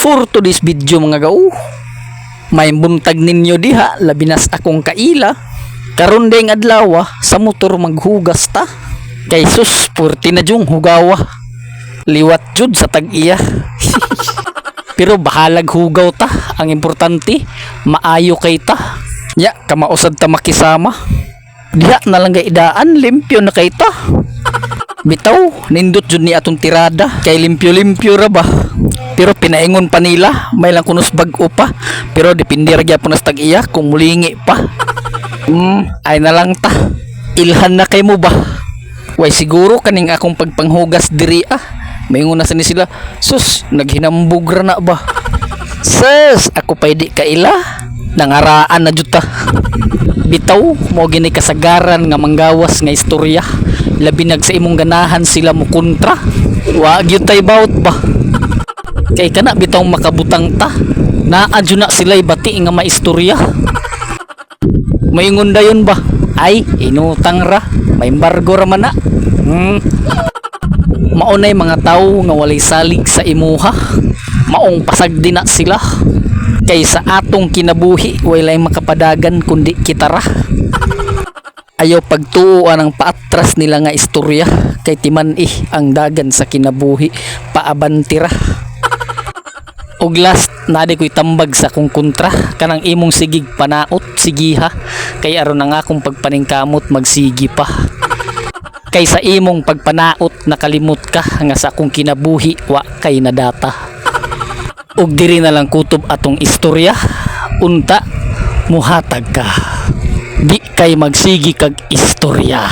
For today's video mga gao, may buntag ninyo diha, labinas akong kaila. Karon ding adlaw sa motor maghugas ta. Kay sus, purti na jung hugawa. Liwat jud sa tag-iya. Pero bahalag hugaw ta. Ang importante, maayo kay ta. Ya, kamausad ta makisama. Diha na lang gaidaan, limpyo na kay ta. Bitaw, nindot jud ni atong tirada. Kay limpyo-limpyo ra ba. Pero pinaingon pa nila, may lang kunos bag-o pa. Pero depende ra gyapon nas tag-iya kung mulingi pa. Ay na lang ta. Ilhan na kay mo ba? Way siguro kaning akong pagpanghugas diri Maingon na sa ni sila, sus, naghinambog ra na ba? Sus, ako pa'y di kaila. Nangaraan na jud ta. Bitaw, mo gini kasagaran nga manggawas nga istorya. Labi nag sa imong ganahan sila mo kontra. Wa gyud tay bawt ba? Kay kana bitaw makabutang ta. Naadyo na sila'y bati nga maistorya. Maingon dayon ba? Ay, inutang ra. May embargo ra man na. Maunay mga tao nga walay salig sa imuha. Maong pasagdi na sila. Kay sa atong kinabuhi walay makapadagan kundi kita ra. Ayaw pagtuuan ang paatras nila nga istorya. Kay timan ang dagan sa kinabuhi paabantira. Og last, nadi ko'y tambag sa kong kontra. Kanang imong sigig panaot, sigiha. Kay aron na nga akong pagpaningkamot magsigi pa. Kay sa imong pagpanaot nakalimot ka nga sa akong kinabuhi wa kay nadata. Og diri na lang kutob atong istorya. Unta, muhatag ka. Di kay magsigi kag istorya.